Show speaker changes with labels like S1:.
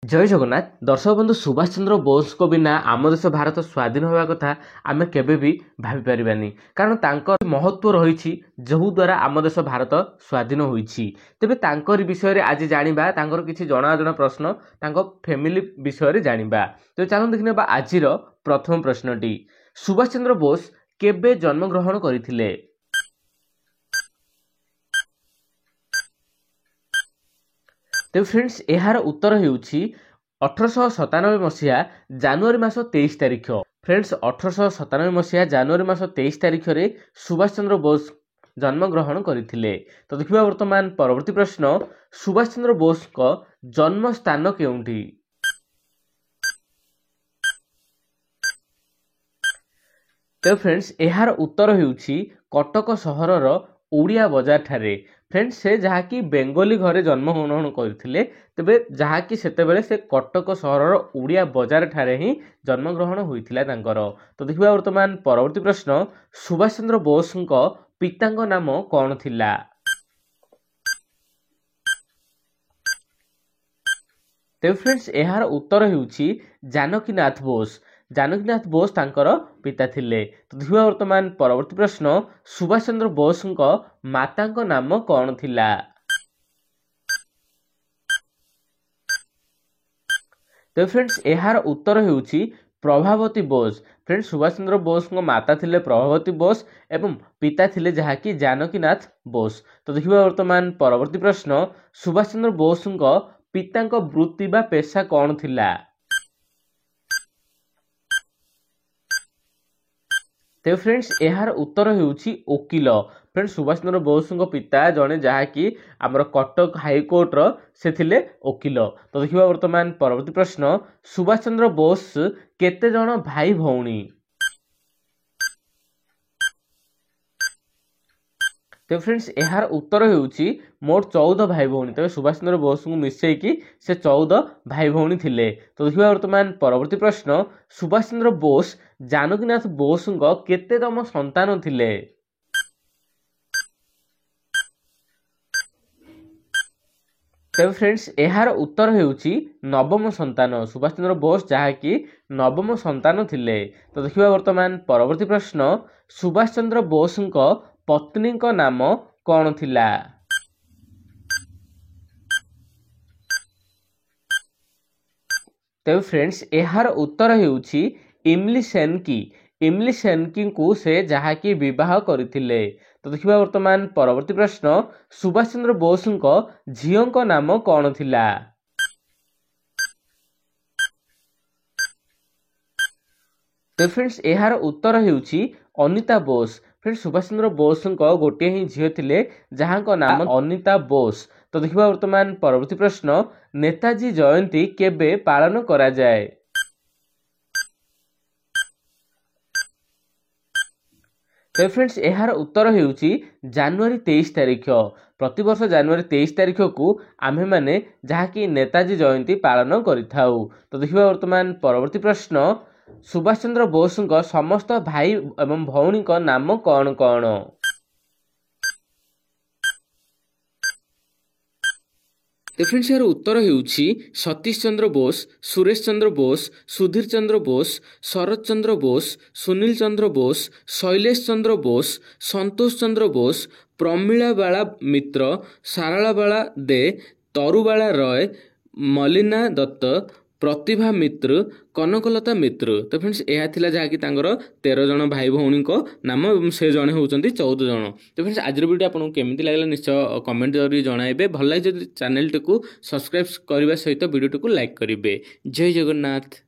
S1: जय जगन्नाथ दर्शक बंधु सुभाष चंद्र बोस को बिना आम देश भारत स्वाधीन होगा कथा आम केबे भी भाभी पारिबानी कारण तांकर महत्व रही जो द्वारा आम देश भारत स्वाधीन होईछि। तेबे तांकर विषय रे आज जानिबा तांकर किछि जणा जणा प्रश्न तांको फैमिली विषय रे जानिबा। तो चलो देखिनेबा आजिर प्रथम प्रश्नटी सुभाष चंद्र बोस केबे जन्म ग्रहण करथिले। तो फ्रेंड्स यार उत्तर होउछि 1897 मसीहा जनवरी मास 23 तारिख। फ्रेंड्स 1897 मसीहा जनवरी मास 23 तारिख रे सुभाष चंद्र बोस जन्म ग्रहण करथिले। तो देखिबा वर्तमान परवर्ती प्रश्न सुभाष चंद्र बोस को जन्म स्थान केउंठी। तो फ्रेंड्स यार उत्तर होउछि कटक सहरर ओडिया बाजार ठारे। फ्रेंड्स से जहाँकि बेंगली घरे जन्म ग्रहण करथिले तेबे जहाँकि सेतेबेले से कटक सहरर ओडिया बाजार ठारे ही जन्म ग्रहण होइथिला तांकर। तो देखिबा वर्तमान परवर्ती प्रश्न सुभाष चंद्र बोस को पितांको नाम कौन थिला। तो फ्रेंड्स यार उत्तर होउछि जानकीनाथ बोस। जानकीनाथ बोस तांकर पिता थिले। तो देखिबा वर्तमान परवर्ती प्रश्न सुभाष चंद्र बोस को मातांको नाम कौन थिला। तो फ्रेंड्स यार उत्तर होउछि प्रभावती बोस। फ्रेंड्स सुभाष चंद्र बोस को माता थिले प्रभावती बोस एवं पिता थिले जहाँकि जानकीनाथ बोस। तो देखिबा वर्तमान परवर्ती प्रश्न सुभाष चंद्र बोस को पितांको वृत्ति बा पेशा कौन थिला। तो फ्रेंड्स यार उत्तर होउछि वकील। फ्रेंड्स सुभाष चंद्र बोस को पिता जने जहाँकि आमर कटक हाईकोर्ट रो से थिले वकील। तो देखिबा वर्तमान परवर्ती प्रश्न सुभाष चंद्र बोस केते जण भाई भौणी। तो फ्रेंड्स यार उत्तर होउछि मोट 14 भाई भौणी। तो सुभाष चंद्र बोस को मिसई कि से 14 भाई भौणी थिले। तो देखिबा वर्तमान परवर्ती प्रश्न सुभाष चंद्र बोस जानकीनाथ बोस को केतेतम संतान थिले। तो फ्रेंड्स यार उत्तर होउछि नवम संतान। सुभाष चंद्र बोस जहाँकि नवम संतान थिले। तो देखिबा वर्तमान परवर्ती प्रश्न सुभाष चंद्र बोस को पत्नी को नाम कौन थिला। तो फ्रेंड्स यार उत्तर होउछि इमली सेनकी। इमली सेनकी को से जहाँकि विवाह करथिले। तो देखिबा वर्तमान परवर्ती प्रश्न सुभाष चंद्र बोस को झियो को नाम कौन थिला। तो फ्रेंड्स यार उत्तर होउछि अनिता बोस। फ्रेंड्स सुभाष चंद्र बोस को गोटे ही झियो थिले जहाँ को नाम अनिता बोस। तो देखिबा वर्तमान परवर्ती प्रश्न नेताजी जयंती केबे पालन करा जाए। तो फ्रेंड्स यार उत्तर होउछि जनवरी 23 तारिख। प्रतिवर्ष जनवरी 23 तारिख को आम्हे माने जहाँकि नेताजी जयंती पालन करिथाउ। तो देखिबा वर्तमान परवर्ती प्रश्न सुभाष चंद्र बोस को समस्त भाई एवं भौणी को नाम कौन कौन। तो फ्रेंड्स यार उत्तर होउछि सतीश चंद्र बोस, सुरेश चंद्र बोस, सुधीर चंद्र बोस, शरद चंद्र बोस, सुनील चंद्र बोस, शैलेश चंद्र बोस, संतोष चंद्र बोस, प्रमीला बाला मित्र, सारला बाला दे, तरुबाला रॉय, मलिना दत्त, प्रतिभा मित्र, कनकलता मित्र। तो फ्रेंड्स यह थिला जहाँकि 13 जन भाई भौणी को नाम से जने होउचंती 14 जन। तो फ्रेंड्स आज वीडियो आपको केमिति लागला निश्चय कमेंट जरी जणाइबे। भल लागे जदि चैनल टिकु सब्सक्राइब करबा सहित वीडियो टिकु लाइक करिवे। जय जगन्नाथ।